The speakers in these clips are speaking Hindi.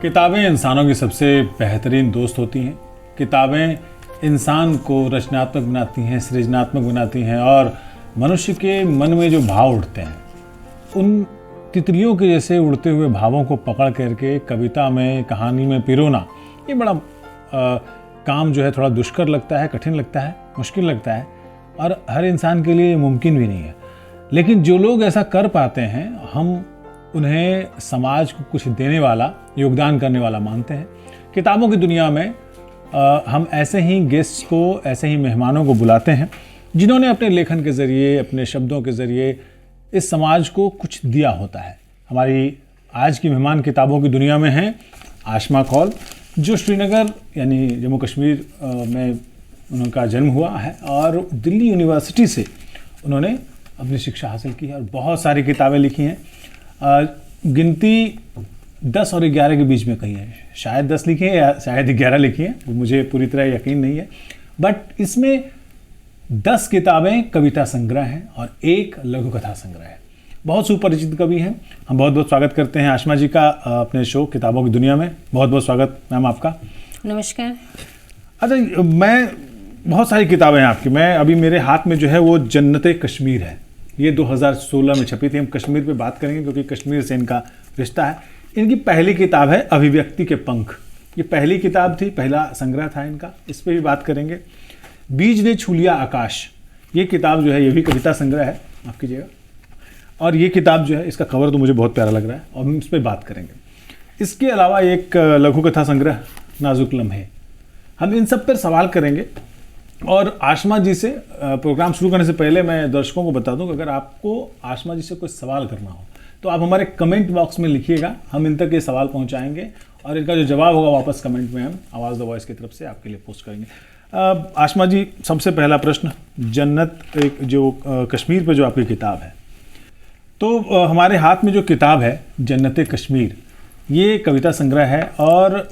किताबें इंसानों की सबसे बेहतरीन दोस्त होती हैं। किताबें इंसान को रचनात्मक बनाती हैं, सृजनात्मक बनाती हैं और मनुष्य के मन में जो भाव उठते हैं उन तितलियों के जैसे उड़ते हुए भावों को पकड़ करके कविता में, कहानी में पिरोना, ये बड़ा काम जो है थोड़ा दुष्कर लगता है, कठिन लगता है, मुश्किल लगता है और हर इंसान के लिए मुमकिन भी नहीं है। लेकिन जो लोग ऐसा कर पाते हैं, हम उन्हें समाज को कुछ देने वाला, योगदान करने वाला मानते हैं। किताबों की दुनिया में हम ऐसे ही गेस्ट्स को, ऐसे ही मेहमानों को बुलाते हैं जिन्होंने अपने लेखन के ज़रिए, अपने शब्दों के ज़रिए इस समाज को कुछ दिया होता है। हमारी आज की मेहमान किताबों की दुनिया में हैं आशमा कौल, जो श्रीनगर यानी जम्मू कश्मीर में उनका जन्म हुआ है और दिल्ली यूनिवर्सिटी से उन्होंने अपनी शिक्षा हासिल की है और बहुत सारी किताबें लिखी हैं। गिनती 10 और 11 के बीच में कही है, शायद 10 लिखी है या शायद 11 लिखी है, वो मुझे पूरी तरह यकीन नहीं है। बट इसमें 10 किताबें कविता संग्रह हैं और 1 लघु कथा संग्रह है। बहुत सुपरिचित कवि हैं। हम बहुत बहुत स्वागत करते हैं आशमा जी का अपने शो किताबों की दुनिया में। बहुत बहुत स्वागत मैम आपका। नमस्कार। अच्छा, मैं बहुत सारी किताबें हैं आपकी। मैं अभी मेरे हाथ में जो है वो जन्नते कश्मीर है। ये 2016 में छपी थी। हम कश्मीर पे बात करेंगे क्योंकि कश्मीर से इनका रिश्ता है। इनकी पहली किताब है अभिव्यक्ति के पंख। ये पहली किताब थी, पहला संग्रह था इनका, इस पर भी बात करेंगे। बीज ने छू लिया आकाश, ये किताब जो है ये भी कविता संग्रह है, माफ कीजिएगा। और ये किताब जो है, इसका कवर तो मुझे बहुत प्यारा लग रहा है और हम इस पर बात करेंगे। इसके अलावा एक लघु कथा संग्रह नाजुक लम्हे। हम इन सब पर सवाल करेंगे। और आशमा जी से प्रोग्राम शुरू करने से पहले मैं दर्शकों को बता दूं कि अगर आपको आशमा जी से कोई सवाल करना हो तो आप हमारे कमेंट बॉक्स में लिखिएगा, हम इन तक ये सवाल पहुंचाएंगे और इनका जो जवाब होगा वापस कमेंट में हम आवाज़ द वॉइस की तरफ से आपके लिए पोस्ट करेंगे। आशमा जी, सबसे पहला प्रश्न, जन्नत एक जो कश्मीर पे जो आपकी किताब है, तो हमारे हाथ में जो किताब है जन्नते कश्मीर, ये कविता संग्रह है और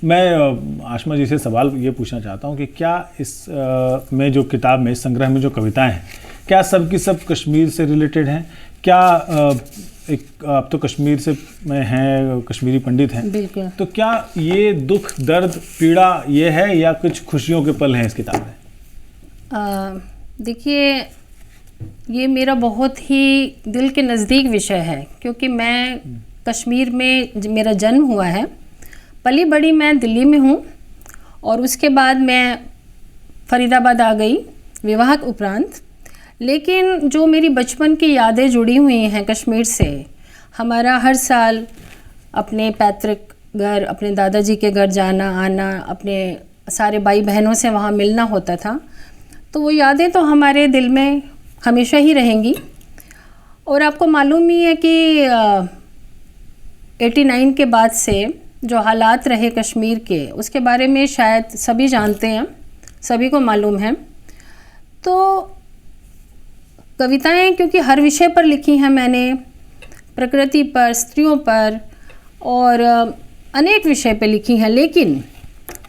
मैं आशमा जी से सवाल ये पूछना चाहता हूँ कि क्या इस में जो किताब में, इस संग्रह में जो कविताएं हैं, क्या सब की सब कश्मीर से रिलेटेड हैं? क्या एक आप तो कश्मीर से में हैं, कश्मीरी पंडित हैं, बिल्कुल, तो क्या ये दुख, दर्द, पीड़ा ये है या कुछ खुशियों के पल हैं इस किताब में? देखिए, ये मेरा बहुत ही दिल के नज़दीक विषय है क्योंकि मैं कश्मीर में मेरा जन्म हुआ है। पली बड़ी मैं दिल्ली में हूँ और उसके बाद मैं फरीदाबाद आ गई विवाह के उपरांत। लेकिन जो मेरी बचपन की यादें जुड़ी हुई हैं कश्मीर से, हमारा हर साल अपने पैतृक घर, अपने दादाजी के घर जाना आना, अपने सारे भाई बहनों से वहाँ मिलना होता था, तो वो यादें तो हमारे दिल में हमेशा ही रहेंगी। और आपको मालूम ही है कि 89 के बाद से जो हालात रहे कश्मीर के, उसके बारे में शायद सभी जानते हैं, सभी को मालूम है। तो कविताएं क्योंकि हर विषय पर लिखी हैं मैंने, प्रकृति पर, स्त्रियों पर और अनेक विषय पर लिखी हैं, लेकिन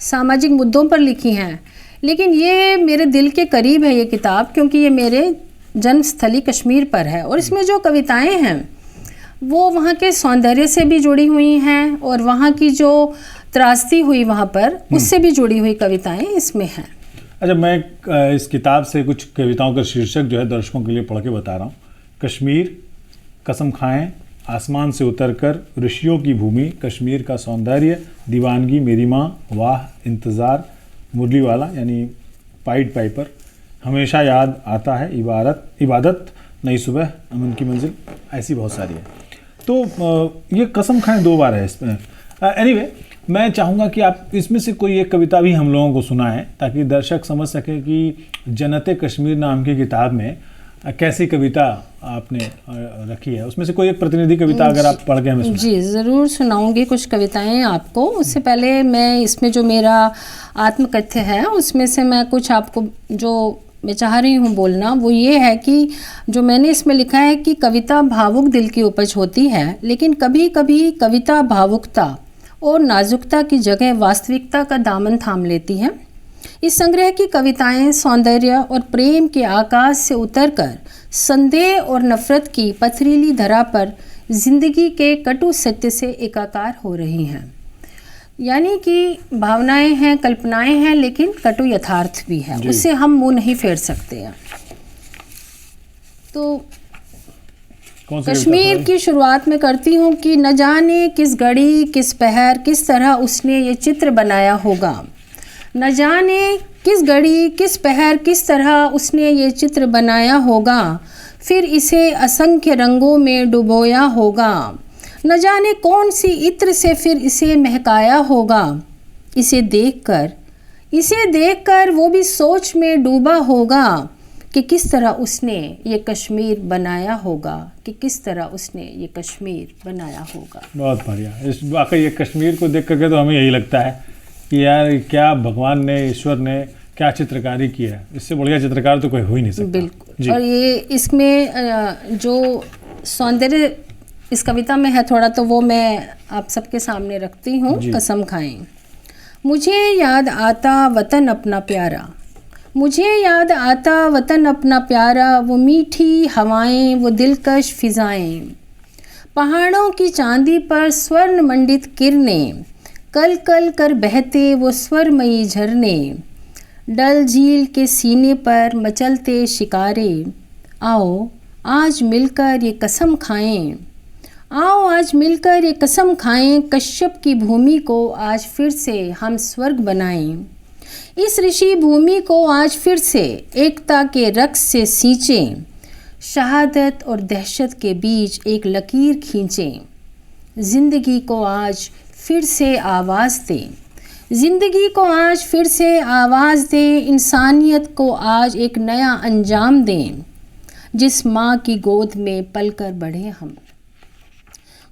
सामाजिक मुद्दों पर लिखी हैं। लेकिन ये मेरे दिल के करीब है ये किताब, क्योंकि ये मेरे जन्मस्थली कश्मीर पर है और इसमें जो कविताएं हैं वो वहाँ के सौंदर्य से भी जुड़ी हुई हैं और वहाँ की जो त्रासदी हुई वहाँ पर, उससे भी जुड़ी हुई कविताएं इसमें हैं। अच्छा, मैं इस किताब से कुछ कविताओं का शीर्षक जो है दर्शकों के लिए पढ़ के बता रहा हूँ। कश्मीर, कसम खाएं, आसमान से उतरकर, ऋषियों की भूमि, कश्मीर का सौंदर्य, दीवानगी, मेरी माँ, वाह, इंतज़ार, मुरली वाला यानी पाइड पाइपर, हमेशा याद आता है, इबादत, नई सुबह, अमन की मंजिल, ऐसी बहुत सारी है। तो ये कसम खाएं 2 बार है इसमें। एनीवे, मैं चाहूँगा कि आप इसमें से कोई एक कविता भी हम लोगों को सुनाएं ताकि दर्शक समझ सकें कि जन्नते कश्मीर नाम की किताब में कैसी कविता आपने रखी है। उसमें से कोई एक प्रतिनिधि कविता अगर आप पढ़ के हमें सुनाएं। जी, ज़रूर सुनाऊंगी कुछ कविताएं आपको। उससे पहले मैं इसमें जो मेरा आत्मकथ्य है उसमें से मैं कुछ आपको जो मैं चाह रही हूँ बोलना, वो ये है कि जो मैंने इसमें लिखा है कि कविता भावुक दिल की उपज होती है, लेकिन कभी कभी कविता भावुकता और नाजुकता की जगह वास्तविकता का दामन थाम लेती है। इस संग्रह की कविताएं सौंदर्य और प्रेम के आकाश से उतरकर संदेह और नफरत की पथरीली धरा पर जिंदगी के कटु सत्य से एकाकार हो रही हैं। यानी कि भावनाएं हैं, कल्पनाएं हैं, लेकिन कटु यथार्थ भी है, उससे हम मुंह नहीं फेर सकते हैं। तो कश्मीर की शुरुआत में करती हूँ कि न जाने किस घड़ी किस पहर किस तरह उसने ये चित्र बनाया होगा। न जाने किस घड़ी किस पहर किस तरह उसने ये चित्र बनाया होगा, फिर इसे असंख्य रंगों में डुबोया होगा। न जाने कौन सी इत्र से फिर इसे महकाया होगा। इसे देखकर वो भी सोच में डूबा होगा कि किस तरह उसने ये कश्मीर बनाया होगा, कि किस तरह उसने ये कश्मीर बनाया होगा। बहुत बढ़िया। इस वाकई ये कश्मीर को देख करके तो हमें यही लगता है कि यार क्या भगवान ने, ईश्वर ने क्या चित्रकारी की है, इससे बढ़िया चित्रकार तो कोई हो ही नहीं सकता। बिल्कुल। और ये इसमें जो सौंदर्य इस कविता में है थोड़ा, तो वो मैं आप सबके सामने रखती हूँ। कसम खाएं। मुझे याद आता वतन अपना प्यारा, मुझे याद आता वतन अपना प्यारा, वो मीठी हवाएं, वो दिलकश फिजाएं, पहाड़ों की चांदी पर स्वर्ण मंडित किरणें, कल कल कर बहते वो स्वरमयी झरने, डल झील के सीने पर मचलते शिकारे। आओ आज मिलकर ये कसम खाएं, आओ आज मिलकर ये कसम खाएं, कश्यप की भूमि को आज फिर से हम स्वर्ग बनाएं। इस ऋषि भूमि को आज फिर से एकता के रक्स से सींचें, शहादत और दहशत के बीच एक लकीर खींचें। जिंदगी को आज फिर से आवाज़ दें, जिंदगी को आज फिर से आवाज़ दें, इंसानियत को आज एक नया अंजाम दें। जिस माँ की गोद में पलकर बढ़े हम,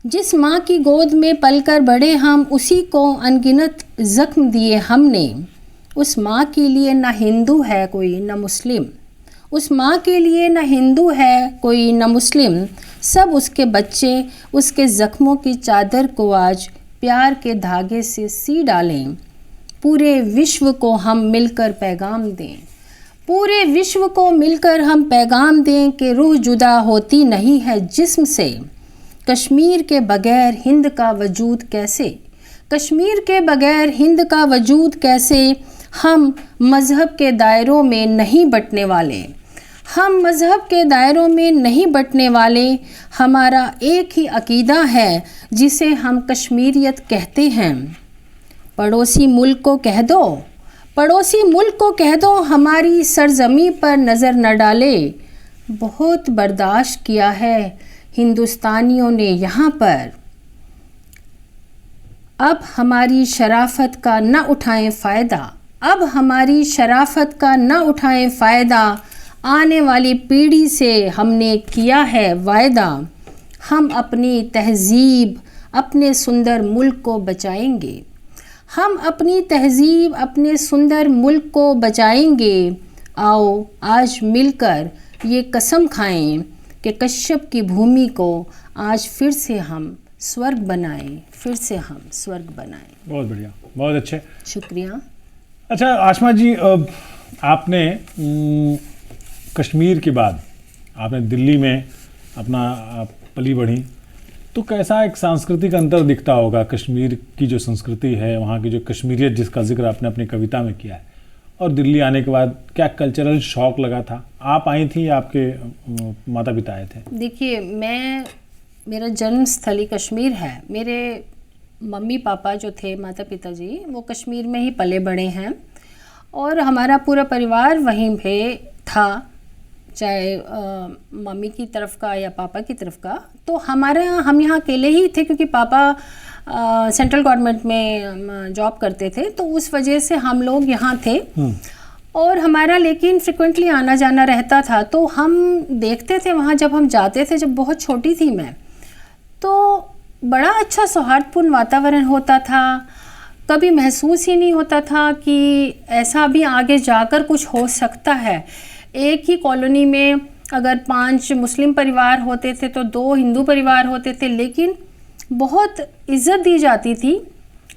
जिस माँ की गोद में पलकर बढ़े हम, उसी को अनगिनत जख्म दिए हमने। उस माँ के लिए न हिंदू है कोई न मुस्लिम, उस माँ के लिए न हिंदू है कोई न मुस्लिम, सब उसके बच्चे उसके ज़ख्मों की चादर को आज प्यार के धागे से सी डालें। पूरे विश्व को हम मिलकर पैगाम दें, पूरे विश्व को मिलकर हम पैगाम दें कि रूह जुदा होती नहीं है जिस्म से। कश्मीर के बगैर हिंद का वजूद कैसे, कश्मीर के बगैर हिंद का वजूद कैसे। हम मज़हब के दायरों में नहीं बंटने वाले, हम मज़हब के दायरों में नहीं बंटने वाले। हमारा एक ही अकीदा है जिसे हम कश्मीरियत कहते हैं। पड़ोसी मुल्क को कह दो, पड़ोसी मुल्क को कह दो, हमारी सरजमी पर नज़र न डाले। बहुत बर्दाश्त किया है हिंदुस्तानियों ने यहाँ पर, अब हमारी शराफत का न उठाएं फ़ायदा, अब हमारी शराफत का न उठाएं फ़ायदा। आने वाली पीढ़ी से हमने किया है वायदा, हम अपनी तहज़ीब अपने सुंदर मुल्क को बचाएंगे, हम अपनी तहज़ीब अपने सुंदर मुल्क को बचाएंगे। आओ आज मिलकर ये कसम खाएं कि कश्यप की भूमि को आज फिर से हम स्वर्ग बनाएं, फिर से हम स्वर्ग बनाएं। बहुत बढ़िया, बहुत अच्छे, शुक्रिया। अच्छा आशमा जी, आपने कश्मीर के बाद आपने दिल्ली में अपना पली बढ़ी, तो कैसा एक सांस्कृतिक अंतर दिखता होगा कश्मीर की जो संस्कृति है, वहाँ की जो कश्मीरियत जिसका जिक्र आपने अपनी कविता में किया है, और दिल्ली आने के बाद क्या कल्चरल शॉक लगा था? आप आई थी या आपके माता पिता आए थे? देखिए, मेरा जन्म स्थली कश्मीर है। मेरे मम्मी पापा जो थे, माता पिता जी, वो कश्मीर में ही पले बड़े हैं और हमारा पूरा परिवार वहीं पे था, चाहे मम्मी की तरफ का या पापा की तरफ का। तो हम यहाँ अकेले ही थे क्योंकि पापा सेंट्रल गवर्नमेंट में जॉब करते थे, तो उस वजह से हम लोग यहाँ थे। और हमारा लेकिन फ्रिक्वेंटली आना जाना रहता था, तो हम देखते थे वहाँ जब हम जाते थे, जब बहुत छोटी थी मैं, तो बड़ा अच्छा सौहार्दपूर्ण वातावरण होता था। कभी महसूस ही नहीं होता था कि ऐसा भी आगे जाकर कुछ हो सकता है। एक ही कॉलोनी में अगर 5 मुस्लिम परिवार होते थे तो 2 हिंदू परिवार होते थे, लेकिन बहुत इज़्ज़त दी जाती थी,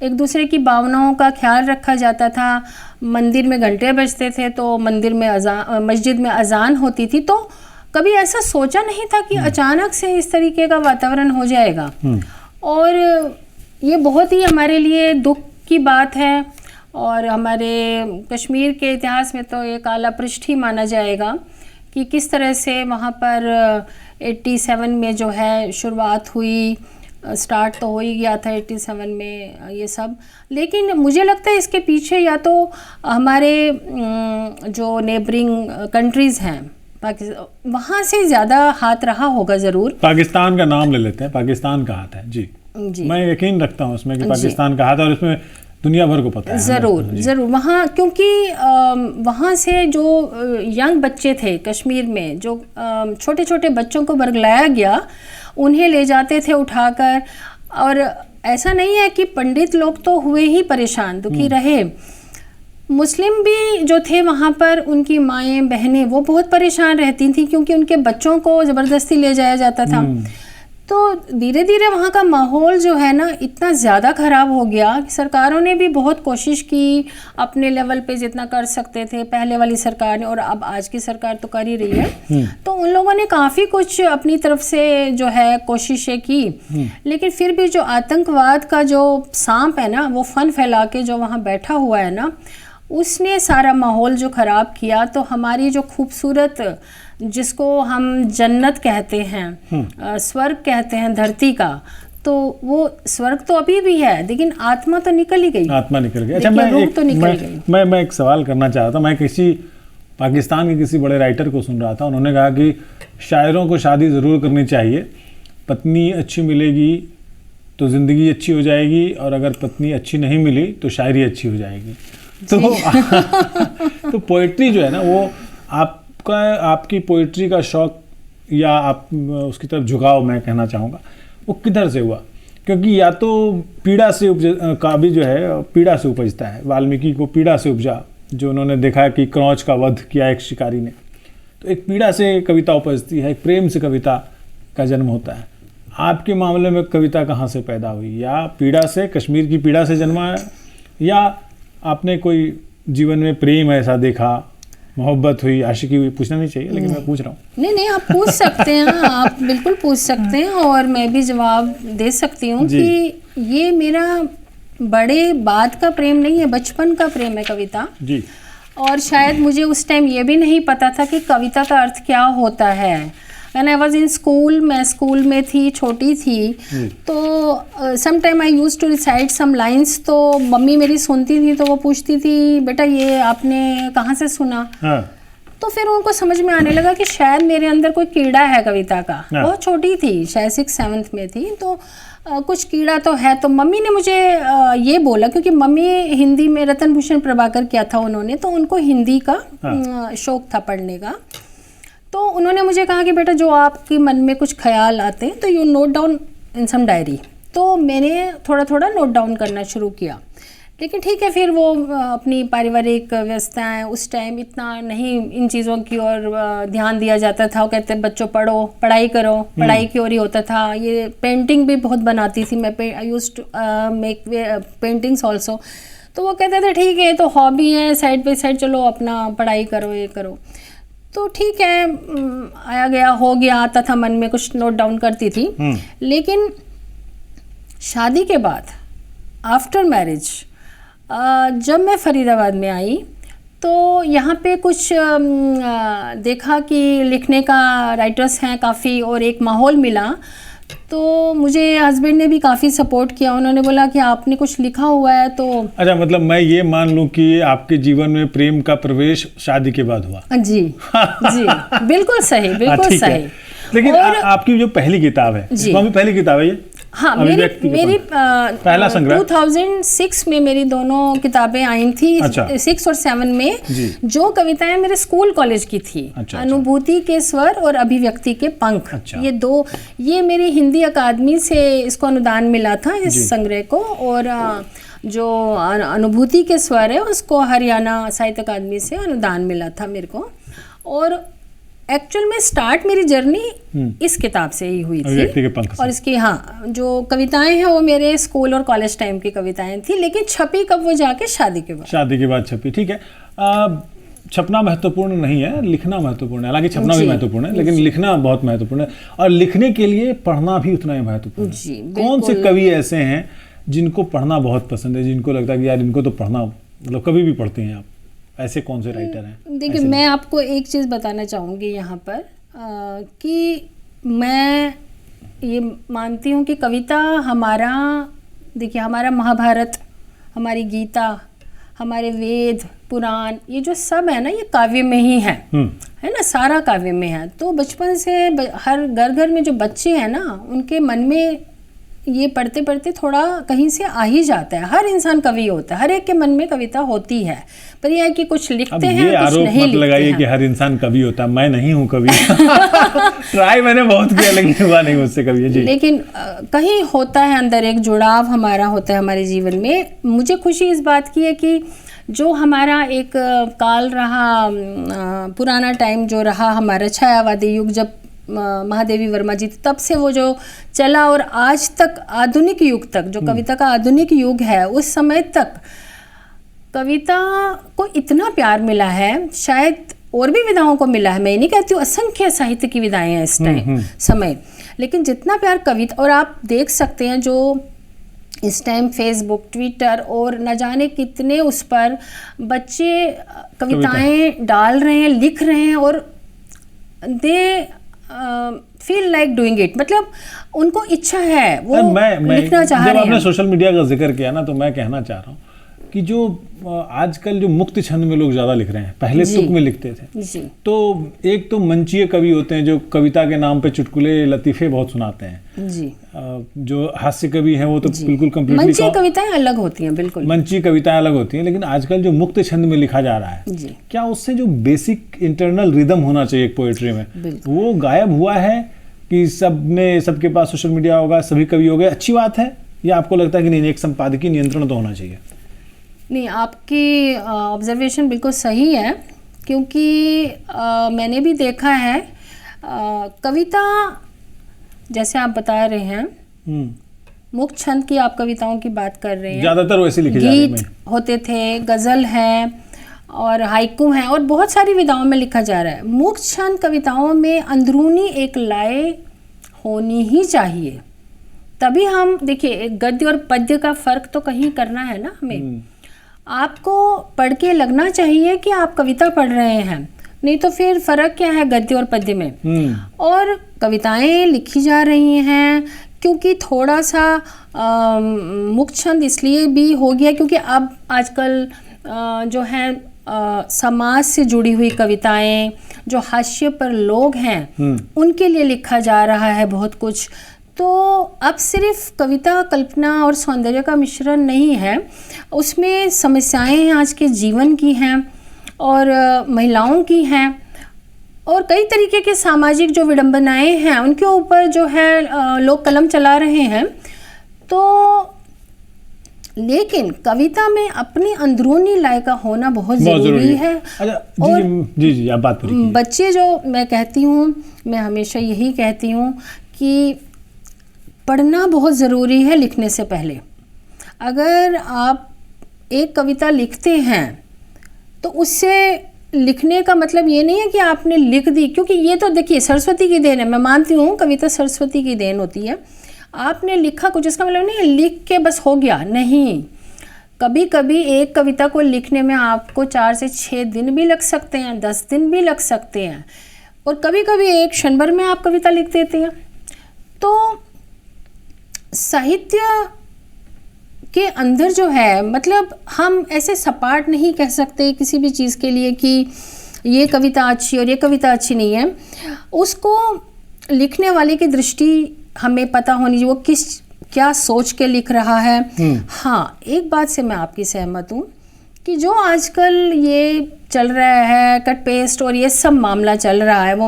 एक दूसरे की भावनाओं का ख्याल रखा जाता था। मंदिर में घंटे बजते थे तो मस्जिद में अजान होती थी, तो कभी ऐसा सोचा नहीं था कि अचानक से इस तरीके का वातावरण हो जाएगा। और ये बहुत ही हमारे लिए दुख की बात है और हमारे कश्मीर के इतिहास में तो ये काला पृष्ठ ही माना जाएगा कि किस तरह से वहाँ पर 87 में जो है शुरुआत हुई। स्टार्ट तो हो ही गया था 87 में ये सब, लेकिन मुझे लगता है इसके पीछे या तो हमारे जो नेबरिंग कंट्रीज़ हैं पाकिस्तान, वहाँ से ज़्यादा हाथ रहा होगा ज़रूर। पाकिस्तान का नाम ले लेते हैं, पाकिस्तान का हाथ है जी, मैं यकीन रखता हूँ उसमें कि पाकिस्तान का हाथ है और इसमें दुनिया भर को पता है। ज़रूर वहाँ, क्योंकि वहाँ से जो यंग बच्चे थे कश्मीर में, जो छोटे छोटे बच्चों को बरगलाया गया, उन्हें ले जाते थे उठाकर। और ऐसा नहीं है कि पंडित लोग तो हुए ही परेशान, दुखी रहे, मुस्लिम भी जो थे वहाँ पर, उनकी माएँ बहनें वो बहुत परेशान रहती थी क्योंकि उनके बच्चों को ज़बरदस्ती ले जाया जाता था। तो धीरे धीरे वहाँ का माहौल जो है ना इतना ज़्यादा ख़राब हो गया कि सरकारों ने भी बहुत कोशिश की अपने लेवल पे जितना कर सकते थे, पहले वाली सरकार ने, और अब आज की सरकार तो कर ही रही है। तो उन लोगों ने काफ़ी कुछ अपनी तरफ से जो है कोशिशें की, लेकिन फिर भी जो आतंकवाद का जो सांप है ना, वो फन फैला के जो वहाँ बैठा हुआ है ना, उसने सारा माहौल जो ख़राब किया। तो हमारी जो खूबसूरत, जिसको हम जन्नत कहते हैं, स्वर्ग कहते हैं धरती का, तो वो स्वर्ग तो अभी भी है, लेकिन आत्मा तो निकल ही गई। आत्मा निकल गई। अच्छा, मैं एक सवाल करना चाहता था। मैं किसी पाकिस्तान के किसी बड़े राइटर को सुन रहा था, उन्होंने कहा कि शायरों को शादी ज़रूर करनी चाहिए, पत्नी अच्छी मिलेगी तो ज़िंदगी अच्छी हो जाएगी, और अगर पत्नी अच्छी नहीं मिली तो शायरी अच्छी हो जाएगी। तो पोइट्री जो है ना, वो आपकी पोइट्री का शौक या आप उसकी तरफ झुकाव, मैं कहना चाहूँगा, वो किधर से हुआ? क्योंकि या तो पीड़ा से काव्य जो है पीड़ा से उपजता है। वाल्मीकि को पीड़ा से उपजा, जो उन्होंने देखा कि क्रौच का वध किया एक शिकारी ने, तो एक पीड़ा से कविता उपजती है, एक प्रेम से कविता का जन्म होता है। आपके मामले में कविता कहाँ से पैदा हुई? या पीड़ा से, कश्मीर की पीड़ा से जन्मा है, या आपने कोई जीवन में प्रेम ऐसा देखा, मोहब्बत हुई, आशिकी हुई? पूछना नहीं चाहिए, लेकिन मैं पूछ रहा हूँ। नहीं, आप पूछ सकते हैं, आप बिल्कुल पूछ सकते हैं, और मैं भी जवाब दे सकती हूँ कि ये मेरा बड़े बाद का प्रेम नहीं है, बचपन का प्रेम है कविता जी। और शायद मुझे उस टाइम ये भी नहीं पता था कि कविता का अर्थ क्या होता है। When I was in school, मैं स्कूल में थी, छोटी थी, तो some time I use to recite some lines. तो मम्मी मेरी सुनती थी तो वो पूछती थी, बेटा ये आपने कहाँ से सुना? हाँ। तो फिर उनको समझ में आने लगा कि शायद मेरे अंदर कोई कीड़ा है कविता का। हाँ। बहुत छोटी थी, शायद 6th-7th में थी, तो कुछ कीड़ा तो है। तो मम्मी ने मुझे ये बोला, क्योंकि मम्मी हिंदी में रतन भूषण प्रभाकर किया था उन्होंने, तो उनको हिंदी का शौक था पढ़ने का। तो उन्होंने मुझे कहा कि बेटा जो आपके मन में कुछ ख्याल आते हैं तो you note down in some diary. तो मैंने थोड़ा थोड़ा नोट डाउन करना शुरू किया, लेकिन ठीक है, फिर वो अपनी पारिवारिक व्यस्तताएं, उस टाइम इतना नहीं इन चीज़ों की ओर ध्यान दिया जाता था। वो कहते बच्चों पढ़ो, पढ़ाई करो, पढ़ाई की ओर ही होता था। ये पेंटिंग भी बहुत बनाती थी मैं, I used to make paintings also. तो वो कहते थे ठीक है, तो हॉबी है, साइड बाई साइड चलो अपना पढ़ाई करो, ये करो। तो ठीक है, आया गया, हो गया, आता था मन में, कुछ नोट डाउन करती थी। लेकिन शादी के बाद, आफ्टर मैरिज, जब मैं फरीदाबाद में आई तो यहाँ पे कुछ देखा कि लिखने का राइटर्स हैं काफ़ी, और एक माहौल मिला। तो मुझे हस्बैंड ने भी काफ़ी सपोर्ट किया। उन्होंने बोला कि आपने कुछ लिखा हुआ है तो। अच्छा, मतलब मैं ये मान लूँ कि आपके जीवन में प्रेम का प्रवेश शादी के बाद हुआ? जी जी, बिल्कुल सही, बिल्कुल सही। लेकिन आपकी जो पहली किताब है, पहली किताब है ये? हाँ, मेरी पहला संग्रह 2006 में मेरी दोनों किताबें आई थी। अच्छा। 6 और 7 में जो कविताएं मेरे स्कूल कॉलेज की थी। अच्छा, अनुभूति के स्वर और अभिव्यक्ति के पंख। अच्छा। ये मेरी हिंदी अकादमी से इसको अनुदान मिला था, इस संग्रह को। और जो अनुभूति के स्वर है उसको हरियाणा साहित्य अकादमी से अनुदान मिला था मेरे को। और एक्चुअल में स्टार्ट मेरी जर्नी इस किताब से ही हुई थी। और इसकी जो कविताएं हैं वो मेरे स्कूल और कॉलेज टाइम की कविताएं थी, लेकिन छपी कब? वो जाके शादी के बाद छपी। ठीक है, छपना महत्वपूर्ण नहीं है, लिखना महत्वपूर्ण है। हालांकि छपना भी महत्वपूर्ण है, लेकिन लिखना बहुत महत्वपूर्ण है। और लिखने के लिए पढ़ना भी उतना ही महत्वपूर्ण है। कौन से कवि ऐसे हैं जिनको पढ़ना बहुत पसंद है, जिनको लगता है कि यार इनको तो पढ़ना, मतलब कभी भी पढ़ते हैं आप, ऐसे कौन से राइटर हैं? देखिए, मैं आपको एक चीज़ बताना चाहूँगी यहाँ पर कि मैं ये मानती हूँ कि कविता हमारा, देखिए हमारा महाभारत, हमारी गीता, हमारे वेद पुराण, ये जो सब है ना, ये काव्य में ही है ना, सारा काव्य में है। तो बचपन से हर घर घर में जो बच्चे हैं ना, उनके मन में ये पढ़ते पढ़ते थोड़ा कहीं से आ ही जाता है। हर इंसान कवि होता है, हर एक के मन में कविता होती है, पर यह है कि कुछ लिखते हैं, कुछ नहीं लिखते हैं। लगाइए कि हर इंसान कवि होता है, मैं नहीं हूँ कवि। ट्राई मैंने बहुत किया लेकिन हुआ नहीं मुझसे कभी जी। लेकिन कहीं होता है अंदर एक जुड़ाव हमारा होता है हमारे जीवन में। मुझे खुशी इस बात की है कि जो हमारा एक काल रहा, पुराना टाइम जो रहा हमारा छायावादी युग, जब महादेवी वर्मा जी, तब से वो जो चला और आज तक आधुनिक युग तक, जो कविता का आधुनिक युग है, उस समय तक कविता को इतना प्यार मिला है, शायद और भी विधाओं को मिला है। मैं नहीं कहती हूँ, असंख्य साहित्य की विधाएं हैं इस टाइम समय, लेकिन जितना प्यार कविता, और आप देख सकते हैं जो इस टाइम फेसबुक, ट्विटर और न जाने कितने उस पर बच्चे कविताएं डाल रहे हैं, लिख रहे हैं, और they feel like doing it, मतलब उनको इच्छा है, वो लिखना चाह रहे हैं। जब आपने सोशल मीडिया का जिक्र किया ना, तो मैं कहना चाह रहा हूँ कि जो आजकल जो मुक्त छंद में लोग ज़्यादा लिख रहे हैं, पहले तुक में लिखते थे जी। तो एक तो मंचीय कवि होते हैं जो कविता के नाम पे चुटकुले लतीफ़े बहुत सुनाते हैं जी। जो हास्य कवि हैं वो तो बिल्कुल कंप्लीटली मंचीय कविताएं अलग होती हैं, बिल्कुल मंचीय कविताएं अलग होती हैं, लेकिन आजकल जो मुक्त छंद में लिखा जा रहा है जी, क्या उससे जो बेसिक इंटरनल रिदम होना चाहिए पोएट्री में, वो गायब हुआ है कि सबके पास सोशल मीडिया होगा, सभी कवि हो गए? अच्छी बात है, या आपको लगता है कि नहीं, एक संपादकीय नियंत्रण तो होना चाहिए? नहीं, आपकी ऑब्जर्वेशन बिल्कुल सही है, क्योंकि मैंने भी देखा है कविता, जैसे आप बता रहे हैं मुक्त छंद की आप कविताओं की बात कर रहे हैं, ज्यादातर वैसे लिखे जा रहे हैं, गीत होते थे, गज़ल है और हाइकू है, और बहुत सारी विधाओं में लिखा जा रहा है। मुक्त छंद कविताओं में अंदरूनी एक लय होनी ही चाहिए, तभी हम, देखिए गद्य और पद्य का फर्क तो कहीं करना है ना हमें। आपको पढ़ के लगना चाहिए कि आप कविता पढ़ रहे हैं, नहीं तो फिर फर्क क्या है गद्य और पद्य में। और कविताएं लिखी जा रही हैं क्योंकि थोड़ा सा मुक्त छंद इसलिए भी हो गया क्योंकि अब आजकल जो है समाज से जुड़ी हुई कविताएं, जो हाशिए पर लोग हैं उनके लिए लिखा जा रहा है बहुत कुछ। तो अब सिर्फ कविता कल्पना और सौंदर्य का मिश्रण नहीं है, उसमें समस्याएं हैं आज के जीवन की हैं और महिलाओं की हैं, और कई तरीके के सामाजिक जो विडंबनाएं हैं उनके ऊपर जो है लोग कलम चला रहे हैं। तो लेकिन कविता में अपनी अंदरूनी लय का होना बहुत ज़रूरी है। और जी आप बात करिए। बच्चे, जो मैं कहती हूँ, मैं हमेशा यही कहती हूँ कि पढ़ना बहुत ज़रूरी है लिखने से पहले। अगर आप एक कविता लिखते हैं तो उससे लिखने का मतलब ये नहीं है कि आपने लिख दी, क्योंकि ये तो देखिए सरस्वती की देन है, मैं मानती हूँ कविता सरस्वती की देन होती है। आपने लिखा कुछ, इसका मतलब नहीं लिख के बस हो गया, नहीं। कभी कभी एक कविता को लिखने में आपको 4 से 6 दिन भी लग सकते हैं, 10 दिन भी लग सकते हैं, और कभी कभी एक क्षण भर में आप कविता लिख देते हैं। तो साहित्य के अंदर जो है, मतलब हम ऐसे सपाट नहीं कह सकते किसी भी चीज़ के लिए कि ये कविता अच्छी और ये कविता अच्छी नहीं है। उसको लिखने वाले की दृष्टि हमें पता होनी चाहिए, वो क्या सोच के लिख रहा है। हाँ, एक बात से मैं आपकी सहमत हूँ कि जो आजकल ये चल रहा है कट पेस्ट और ये सब मामला चल रहा है, वो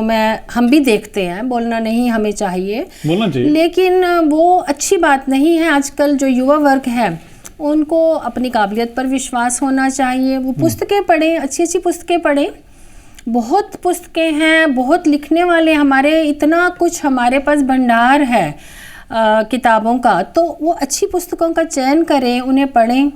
हम भी देखते हैं, बोलना नहीं हमें चाहिए, बोलना चाहिए, लेकिन वो अच्छी बात नहीं है। आजकल जो युवा वर्ग है उनको अपनी काबिलियत पर विश्वास होना चाहिए, वो पुस्तकें पढ़ें, अच्छी अच्छी पुस्तकें पढ़ें। बहुत पुस्तकें हैं, बहुत लिखने वाले, हमारे इतना कुछ हमारे पास भंडार है किताबों का, तो वो अच्छी पुस्तकों का चयन करें, उन्हें पढ़ें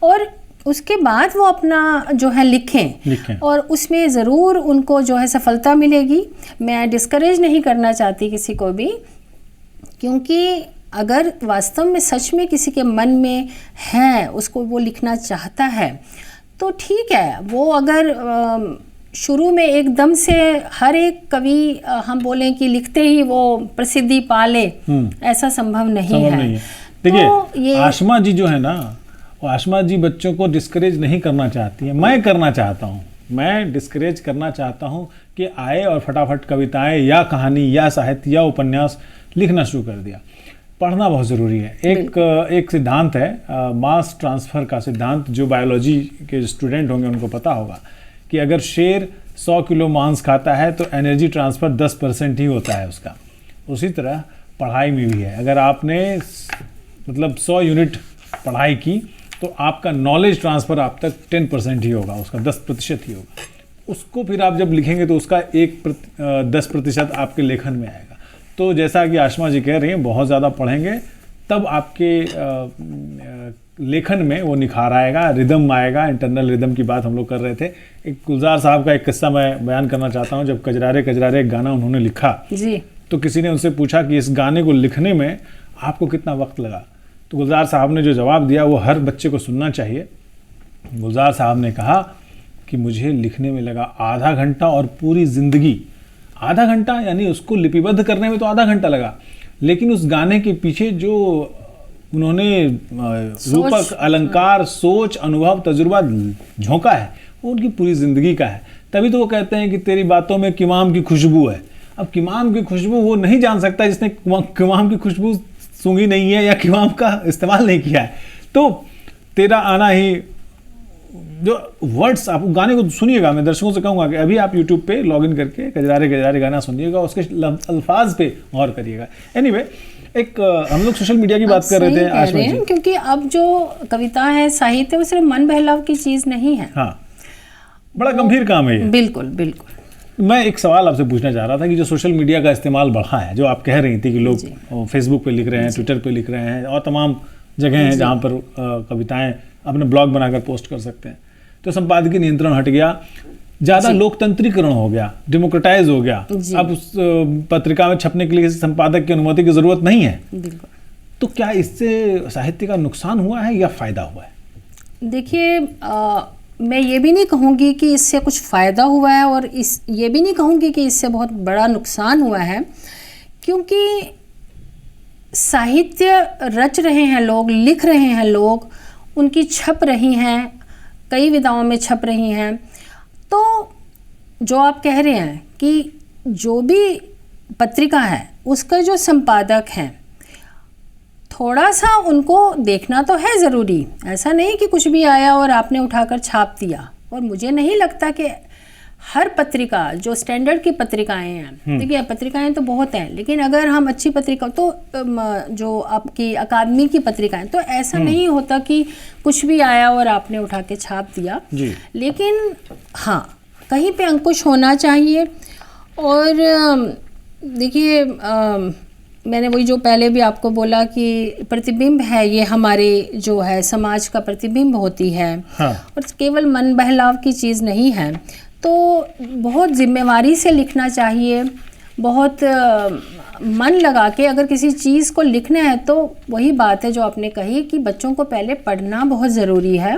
और उसके बाद वो अपना जो है लिखें। और उसमें ज़रूर उनको जो है सफलता मिलेगी। मैं डिस्करेज नहीं करना चाहती किसी को भी, क्योंकि अगर वास्तव में सच में किसी के मन में है, उसको वो लिखना चाहता है, तो ठीक है। वो अगर शुरू में एकदम से हर एक कवि हम बोलें कि लिखते ही वो प्रसिद्धि पा ले, ऐसा संभव नहीं है। देखिए, तो ये आशमा जी जो है ना, वो आशमा जी बच्चों को डिस्करेज नहीं करना चाहती है। मैं करना चाहता हूँ, मैं डिस्करेज करना चाहता हूँ कि आए और फटाफट कविताएं या कहानी या साहित्य या उपन्यास लिखना शुरू कर दिया। पढ़ना बहुत ज़रूरी है। एक सिद्धांत है, मास ट्रांसफ़र का सिद्धांत, जो बायोलॉजी के स्टूडेंट होंगे उनको पता होगा कि अगर शेर 100 किलो मांस खाता है तो एनर्जी ट्रांसफ़र 10% ही होता है उसका। उसी तरह पढ़ाई में भी है। अगर आपने मतलब 100 यूनिट पढ़ाई की तो आपका नॉलेज ट्रांसफ़र आप तक 10% ही होगा, उसका 10% ही होगा। उसको फिर आप जब लिखेंगे तो उसका 10% आपके लेखन में आएगा। तो जैसा कि आशमा जी कह रही हैं, बहुत ज़्यादा पढ़ेंगे तब आपके लेखन में वो निखार आएगा, रिदम आएगा। इंटरनल रिदम की बात हम लोग कर रहे थे। एक गुलजार साहब का एक किस्सा मैं बयान करना चाहता हूँ। जब कजरारे कजरारे एक गाना उन्होंने लिखा जी, तो किसी ने उनसे पूछा कि इस गाने को लिखने में आपको कितना वक्त लगा। तो गुलजार साहब ने जो जवाब दिया वो हर बच्चे को सुनना चाहिए। गुलजार साहब ने कहा कि मुझे लिखने में लगा आधा घंटा, और पूरी ज़िंदगी आधा घंटा, यानी उसको लिपिबद्ध करने में तो आधा घंटा लगा, लेकिन उस गाने के पीछे जो उन्होंने रूपक, अलंकार, सोच, अनुभव, तजुर्बा झोंका है, वो उनकी पूरी ज़िंदगी का है। तभी तो वो कहते हैं कि तेरी बातों में किमाम की खुशबू है। अब किमाम की खुशबू वो नहीं जान सकता जिसने किमाम की खुशबू सूंघी नहीं है या किमाम का इस्तेमाल नहीं किया है। तो तेरा आना ही, जो वर्ड्स, आप गाने को सुनिएगा। मैं दर्शकों से कहूँगा कि अभी आप यूट्यूब पे लॉगिन करके कजरारे कजरारे गाना सुनिएगा, उसके अल्फाज पे गौर करिएगा। एनीवे, एक हम लोग सोशल मीडिया की बात कर रहे थे आशमा जी, क्योंकि अब जो कविता है, साहित्य, वो सिर्फ मन बहलाव की चीज़ नहीं है। हाँ, बड़ा गंभीर काम है ये। बिल्कुल बिल्कुल। मैं एक सवाल आपसे पूछना चाह रहा था कि जो सोशल मीडिया का इस्तेमाल बढ़ा है, जो आप कह रही थी कि लोग फेसबुक पे लिख रहे हैं, ट्विटर पे लिख रहे हैं, और तमाम जगह हैं जहाँ पर कविताएं अपने ब्लॉग बनाकर पोस्ट कर सकते हैं, तो संपादकीय नियंत्रण हट गया, ज़्यादा लोकतंत्रीकरण हो गया, डेमोक्रेटाइज हो गया। अब उस पत्रिका में छपने के लिए संपादक की अनुमति की ज़रूरत नहीं है। तो क्या इससे साहित्य का नुकसान हुआ है या फ़ायदा हुआ है? देखिए, मैं ये भी नहीं कहूँगी कि इससे कुछ फ़ायदा हुआ है, और ये भी नहीं कहूँगी कि इससे बहुत बड़ा नुकसान हुआ है, क्योंकि साहित्य रच रहे हैं लोग, लिख रहे हैं लोग, उनकी छप रही हैं, कई विधाओं में छप रही हैं। तो जो आप कह रहे हैं कि जो भी पत्रिका है उसका जो संपादक हैं, थोड़ा सा उनको देखना तो है ज़रूरी। ऐसा नहीं कि कुछ भी आया और आपने उठाकर छाप दिया। और मुझे नहीं लगता कि हर पत्रिका, जो स्टैंडर्ड की पत्रिकाएं हैं, देखिए पत्रिकाएं तो बहुत हैं, लेकिन अगर हम अच्छी पत्रिका, तो जो आपकी अकादमी की पत्रिकाएं, तो ऐसा नहीं होता कि कुछ भी आया और आपने उठा के छाप दिया जी। लेकिन हाँ, कहीं पे अंकुश होना चाहिए। और देखिए, मैंने वही जो पहले भी आपको बोला कि प्रतिबिंब है, ये हमारे जो है समाज का प्रतिबिंब होती है। हाँ। और केवल मन बहलाव की चीज़ नहीं है। तो बहुत जिम्मेवारी से लिखना चाहिए, बहुत मन लगा के अगर किसी चीज़ को लिखना है, तो वही बात है जो आपने कही कि बच्चों को पहले पढ़ना बहुत ज़रूरी है।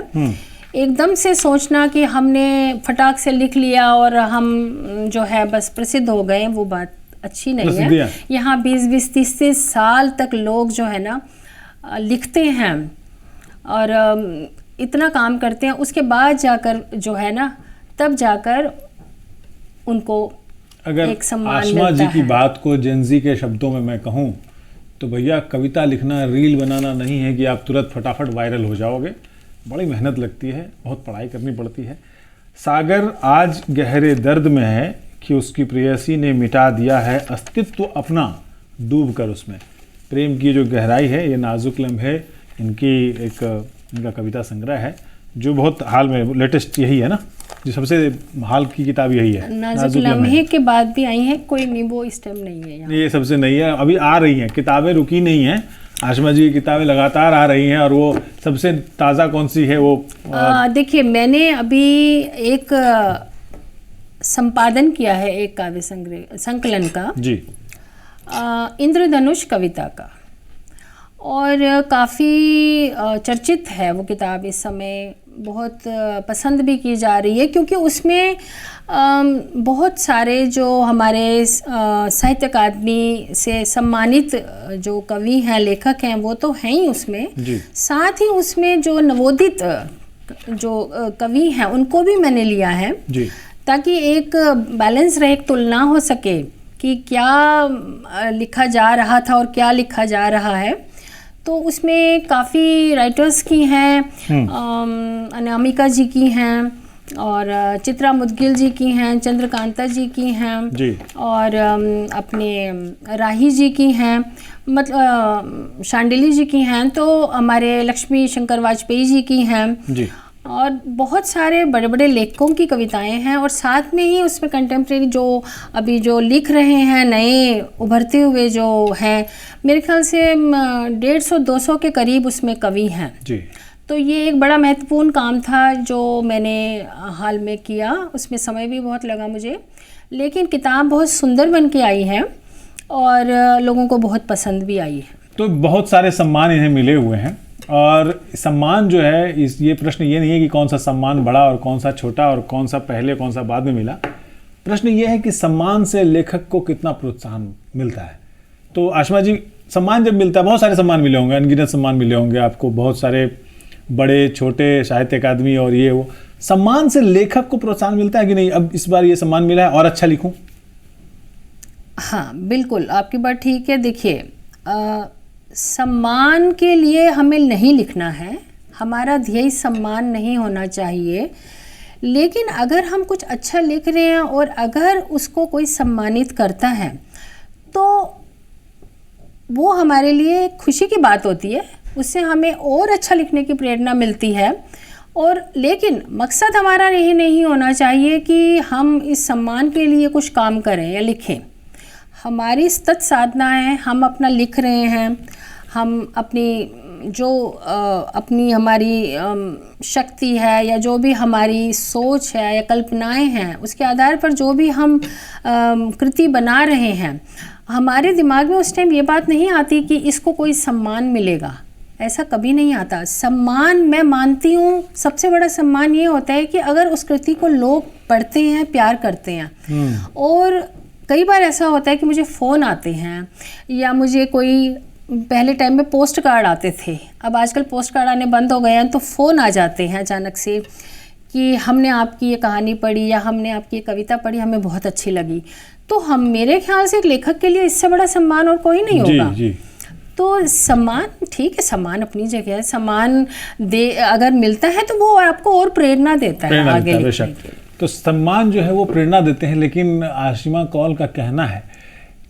एकदम से सोचना कि हमने फटाक से लिख लिया और हम जो है बस प्रसिद्ध हो गए, वो बात अच्छी नहीं है। यहाँ 20-20, 30-30 साल तक लोग जो है ना लिखते हैं और इतना काम करते हैं, उसके बाद जाकर जो है ना, तब जाकर उनको अगर एक सम्मान आशमा जी की बात को जेनजी के शब्दों में मैं कहूँ तो भैया, कविता लिखना रील बनाना नहीं है कि आप तुरंत फटाफट वायरल हो जाओगे। बड़ी मेहनत लगती है, बहुत पढ़ाई करनी पड़ती है। सागर आज गहरे दर्द में है कि उसकी प्रेयसी ने मिटा दिया है अस्तित्व अपना, डूब कर उसमें। प्रेम की जो गहराई है, ये नाजुक लम्हे इनका कविता संग्रह है, जो बहुत हाल में लेटेस्ट यही है ना, जो सबसे हाल की किताब यही है। नाजुक लम्हे के बाद भी आई है, कोई नहीं, वो इस टाइम नहीं है यहाँ। ये सबसे नई है, अभी आ रही हैं किताबें, रुकी नहीं हैं। आशमा जी की किताबें लगातार आ रही हैं, और वो सबसे ताज़ा कौन सी है वो? देखिए, मैंने अभी एक संपादन किया है एक काव्य संकलन का जी, इंद्रधनुष कविता का, और काफ़ी चर्चित है वो किताब इस समय, बहुत पसंद भी की जा रही है, क्योंकि उसमें बहुत सारे जो हमारे साहित्य अकादमी से सम्मानित जो कवि हैं, लेखक हैं, वो तो हैं ही उसमें, साथ ही उसमें जो नवोदित जो कवि हैं उनको भी मैंने लिया है जी। ताकि एक बैलेंस रहे, एक तुलना हो सके कि क्या लिखा जा रहा था और क्या लिखा जा रहा है। तो उसमें काफ़ी राइटर्स की हैं, अनामिका जी की हैं और चित्रा मुदगिल जी की हैं, चंद्रकांता जी की हैं जी। और अपने राही जी की हैं, मतलब शांडिली जी की हैं, तो हमारे लक्ष्मी शंकर वाजपेयी जी की हैं जी। और बहुत सारे बड़े बड़े लेखकों की कविताएं हैं, और साथ में ही उसमें कंटेम्प्रेरी जो अभी जो लिख रहे हैं, नए उभरते हुए जो हैं, मेरे ख्याल से 150-200 के करीब उसमें कवि हैं जी। तो ये एक बड़ा महत्वपूर्ण काम था जो मैंने हाल में किया। उसमें समय भी बहुत लगा मुझे, लेकिन किताब बहुत सुंदर बन के आई है और लोगों को बहुत पसंद भी आई है। तो बहुत सारे सम्मान इन्हें मिले हुए हैं, और सम्मान जो है ये प्रश्न ये नहीं है कि कौन सा सम्मान बड़ा और कौन सा छोटा और कौन सा पहले कौन सा बाद में मिला। प्रश्न ये है कि सम्मान से लेखक को कितना प्रोत्साहन मिलता है। तो आशमा जी, सम्मान जब मिलता है, बहुत सारे सम्मान मिले होंगे, अनगिनत सम्मान मिले होंगे आपको, बहुत सारे बड़े छोटे साहित्य अकादमी और ये वो, सम्मान से लेखक को प्रोत्साहन मिलता है कि नहीं, अब इस बार ये सम्मान मिला है और अच्छा लिखूं? हाँ बिल्कुल, आपकी बात ठीक है। देखिए, सम्मान के लिए हमें नहीं लिखना है, हमारा ध्येय सम्मान नहीं होना चाहिए, लेकिन अगर हम कुछ अच्छा लिख रहे हैं और अगर उसको कोई सम्मानित करता है तो वो हमारे लिए खुशी की बात होती है, उससे हमें और अच्छा लिखने की प्रेरणा मिलती है। और लेकिन मकसद हमारा यही नहीं होना चाहिए कि हम इस सम्मान के लिए कुछ काम करें या लिखें। हमारी सतत साधना है, हम अपना लिख रहे हैं, हम अपनी जो अपनी हमारी शक्ति है या जो भी हमारी सोच है या कल्पनाएं हैं, उसके आधार पर जो भी हम कृति बना रहे हैं, हमारे दिमाग में उस टाइम ये बात नहीं आती कि इसको कोई सम्मान मिलेगा, ऐसा कभी नहीं आता। सम्मान, मैं मानती हूँ, सबसे बड़ा सम्मान ये होता है कि अगर उस कृति को लोग पढ़ते हैं, प्यार करते हैं। और कई बार ऐसा होता है कि मुझे फ़ोन आते हैं या मुझे कोई, पहले टाइम में पोस्ट कार्ड आते थे, अब आजकल पोस्ट कार्ड आने बंद हो गए हैं, तो फ़ोन आ जाते हैं अचानक से कि हमने आपकी ये कहानी पढ़ी या हमने आपकी ये कविता पढ़ी, हमें बहुत अच्छी लगी। तो हम, मेरे ख्याल से एक लेखक के लिए इससे बड़ा सम्मान और कोई नहीं होगा जी। तो सम्मान ठीक है, सम्मान अपनी जगह है, सम्मान दे अगर मिलता है तो वो आपको और प्रेरणा देता है आगे लिखने के। तो सम्मान जो है वो प्रेरणा देते हैं, लेकिन आशिमा कौल का कहना है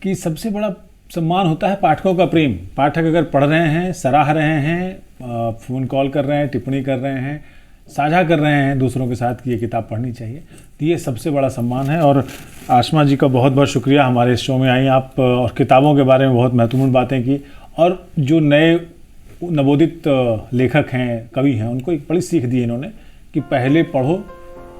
कि सबसे बड़ा सम्मान होता है पाठकों का प्रेम। पाठक अगर पढ़ रहे हैं, सराह रहे हैं, फ़ोन कॉल कर रहे हैं, टिप्पणी कर रहे हैं, साझा कर रहे हैं दूसरों के साथ कि ये किताब पढ़नी चाहिए, तो ये सबसे बड़ा सम्मान है। और आशिमा जी का बहुत बहुत शुक्रिया, हमारे इस शो में आई आप और किताबों के बारे में बहुत महत्वपूर्ण बातें की। और जो नए नवोदित लेखक हैं, कवि हैं, उनको एक बड़ी सीख दी इन्होंने कि पहले पढ़ो,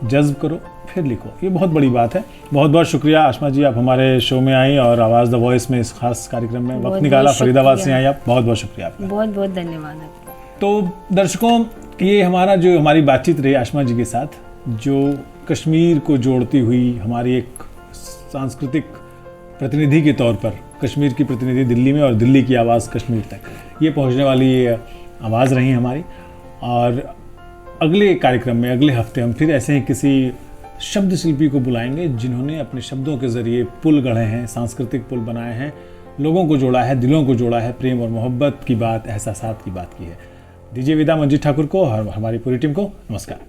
जज्ब करो, फिर लिखो। ये बहुत बड़ी बात है। बहुत बहुत शुक्रिया आशिमा जी, आप हमारे शो में आई और आवाज़ द वॉइस में इस खास कार्यक्रम में वक्त निकाला, फरीदाबाद से आई आप, बहुत बहुत शुक्रिया आपका। बहुत बहुत धन्यवाद आपका। तो दर्शकों, ये हमारी बातचीत रही आशिमा जी के साथ, जो कश्मीर को जोड़ती हुई हमारी एक सांस्कृतिक प्रतिनिधि के तौर पर, कश्मीर की प्रतिनिधि दिल्ली में और दिल्ली की आवाज़ कश्मीर तक ये पहुंचने वाली आवाज़ रही हमारी। और अगले कार्यक्रम में, अगले हफ्ते हम फिर ऐसे ही किसी शब्द शिल्पी को बुलाएंगे जिन्होंने अपने शब्दों के ज़रिए पुल गढ़े हैं, सांस्कृतिक पुल बनाए हैं, लोगों को जोड़ा है, दिलों को जोड़ा है, प्रेम और मोहब्बत की बात, एहसासात की बात की है। दीजिए विदा मंजीत ठाकुर को और हमारी पूरी टीम को। नमस्कार।